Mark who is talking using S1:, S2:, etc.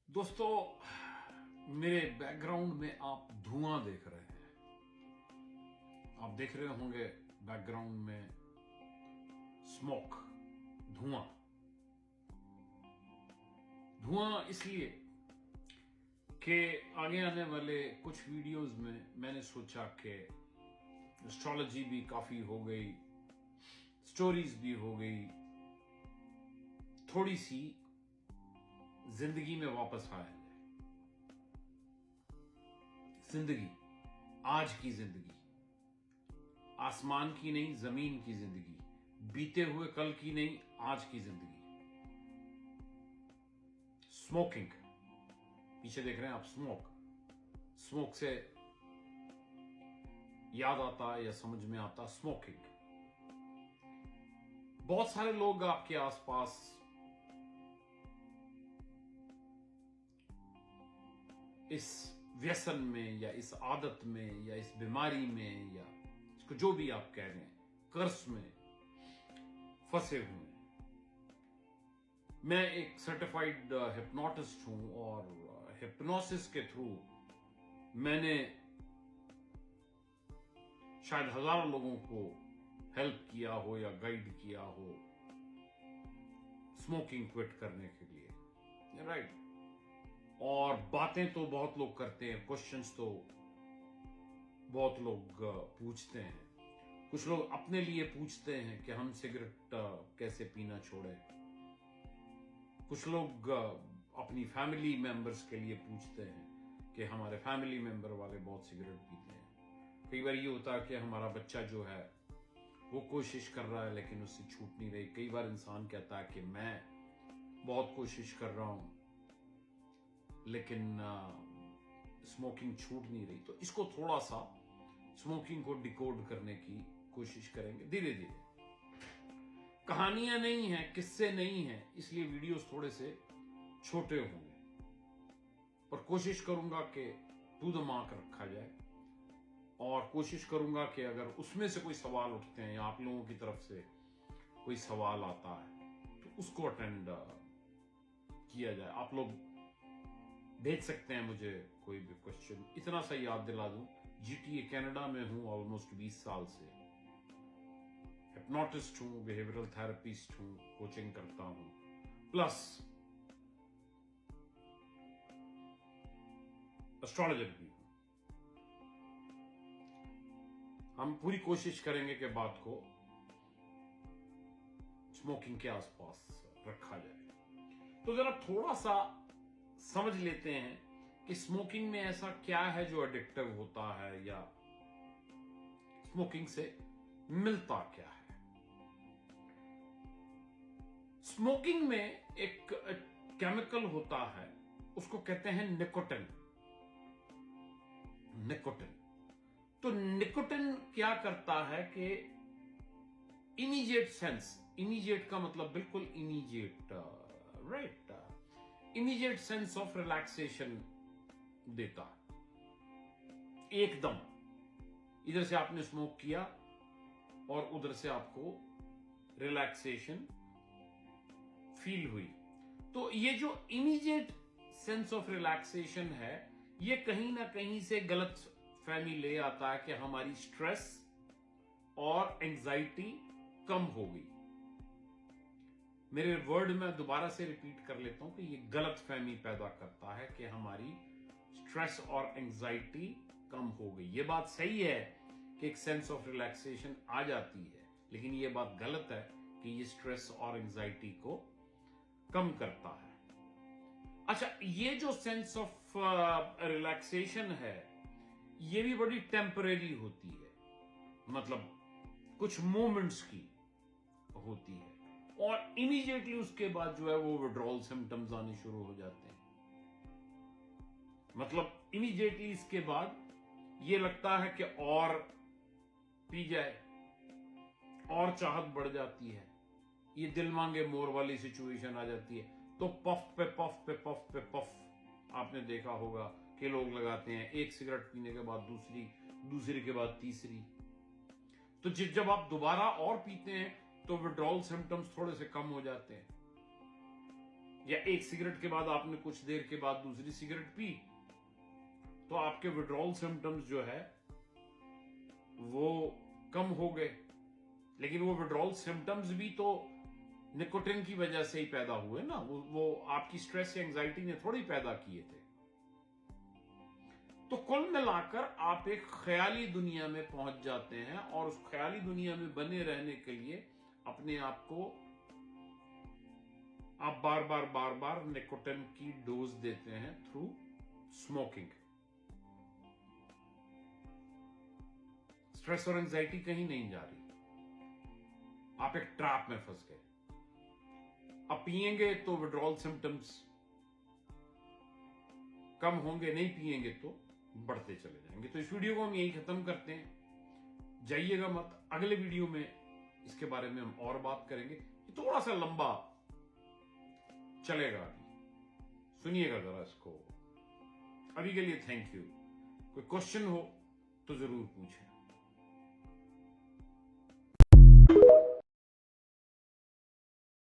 S1: दोस्तों, मेरे बैकग्राउंड में आप धुआं देख रहे हैं। आप देख रहे होंगे बैकग्राउंड में स्मोक, धुआं। धुआं इसलिए कि आगे आने वाले कुछ वीडियोस में मैंने सोचा कि एस्ट्रोलॉजी भी काफी हो गई, स्टोरीज भी हो गई, थोड़ी सी जिंदगी में वापस आया जाए। जिंदगी, आज की जिंदगी, आसमान की नहीं, जमीन की जिंदगी, बीते हुए कल की नहीं, आज की जिंदगी। स्मोकिंग, पीछे देख रहे हैं आप, स्मोक से याद आता है या समझ में आता स्मोकिंग। बहुत सारे लोग आपके आसपास इस व्यसन में या इस आदत में या इस बीमारी में या इसको जो भी आप कह रहे हैं, कर्स में फंसे हुए हैं। मैं एक सर्टिफाइड हिप्नोटिस्ट हूं और हिप्नोसिस के थ्रू मैंने शायद हजारों लोगों को हेल्प किया हो या गाइड किया हो स्मोकिंग क्विट करने के लिए, राइट। और बातें तो बहुत लोग करते हैं, क्वेश्चंस तो बहुत लोग पूछते हैं। कुछ लोग अपने लिए पूछते हैं कि हम सिगरेट कैसे पीना छोड़े। कुछ लोग अपनी फैमिली मेंबर्स के लिए पूछते हैं कि हमारे फैमिली मेंबर वाले बहुत सिगरेट पीते हैं। कई बार ये होता है कि हमारा बच्चा जो है वो कोशिश कर रहा है लेकिन उससे छूट नहीं रही। कई बार इंसान कहता है कि मैं बहुत कोशिश कर रहा हूं लेकिन स्मोकिंग छूट नहीं रही। तो इसको थोड़ा सा स्मोकिंग को डिकोड करने की कोशिश करेंगे धीरे धीरे। कहानियां नहीं हैं, किस्से नहीं हैं, इसलिए वीडियोस थोड़े से छोटे होंगे, पर कोशिश करूंगा कि टू द मार्क रखा जाए। और कोशिश करूंगा कि अगर उसमें से कोई सवाल उठते हैं या आप लोगों की तरफ से कोई सवाल आता है तो उसको अटेंड किया जाए। आप लोग भेज सकते हैं मुझे कोई भी क्वेश्चन। इतना सा याद दिला दूं, जीटीए कनाडा में हूं ऑलमोस्ट 20 साल से। हिप्नोटिस्ट हूं, बिहेवियरल थेरेपिस्ट हूं, कोचिंग करता हूं, प्लस एस्ट्रोलॉजर भी हूं। हम पूरी कोशिश करेंगे कि बात को स्मोकिंग के आसपास रखा जाए। तो जरा थोड़ा सा समझ लेते हैं कि स्मोकिंग में ऐसा क्या है जो एडिक्टिव होता है या स्मोकिंग से मिलता क्या है। स्मोकिंग में एक केमिकल होता है, उसको कहते हैं निकोटिन। निकोटिन, तो निकोटिन क्या करता है कि इमीडिएट सेंस, इमीडिएट का मतलब बिल्कुल immediate, right, immediate sense of relaxation देता है। एकदम इधर से आपने स्मोक किया और उधर से आपको रिलैक्सेशन फील हुई। तो ये जो इमीडिएट सेंस ऑफ रिलैक्सेशन है, ये कहीं ना कहीं से गलत फहमी ले आता है कि हमारी स्ट्रेस और एंजाइटी कम हो गई। मेरे वर्ड में दोबारा से रिपीट कर लेता हूं कि ये गलत फहमी पैदा करता है कि हमारी स्ट्रेस और एंजाइटी कम हो गई। ये बात सही है कि एक सेंस ऑफ रिलैक्सेशन आ जाती है, लेकिन ये बात गलत है कि ये स्ट्रेस और एंजाइटी को कम करता है। अच्छा, ये जो सेंस ऑफ रिलैक्सेशन है ये भी बड़ी टेम्परेरी होती है, मतलब कुछ मोमेंट्स की होती है और इमीडिएटली उसके बाद जो है वो विड्रॉल सिम्टम्स आने शुरू हो जाते हैं। मतलब इमीडिएटली इसके बाद ये लगता है कि और पी जाए, और चाहत बढ़ जाती है, ये दिल मांगे मोर वाली सिचुएशन आ जाती है। तो पफ पे पफ पे पफ पे पफ आपने देखा होगा कि लोग लगाते हैं, एक सिगरेट पीने के बाद दूसरी, दूसरी के बाद तीसरी। तो जब आप दोबारा और पीते हैं तो विड्रॉल सिम्टम्स थोड़े से कम हो जाते हैं। या एक सिगरेट के बाद आपने कुछ देर के बाद दूसरी सिगरेट पी, तो आपके विड्रॉल सिम्टम्स जो है वो कम हो गए। लेकिन वो विड्रॉल सिम्टम्स भी तो निकोटिन की वजह से ही पैदा हुए ना, वो आपकी स्ट्रेस या एंजाइटी ने थोड़ी पैदा किए थे। तो कुल मिलाकर आप एक ख्याली दुनिया में पहुंच जाते हैं और उस ख्याली दुनिया में बने रहने के लिए अपने आप को आप बार बार निकोटिन की डोज देते हैं थ्रू स्मोकिंग। स्ट्रेस और एंजाइटी कहीं नहीं जा रही, आप एक ट्रैप में फंस गए। अब पिएंगे तो विड्रॉल सिम्टम्स कम होंगे, नहीं पिएंगे तो बढ़ते चले जाएंगे। तो इस वीडियो को हम यही खत्म करते हैं, जाइएगा मत। अगले वीडियो में इसके बारे में हम और बात करेंगे, थोड़ा सा लंबा चलेगा, अभी सुनिएगा जरा इसको। अभी के लिए थैंक यू। कोई क्वेश्चन हो तो जरूर पूछें।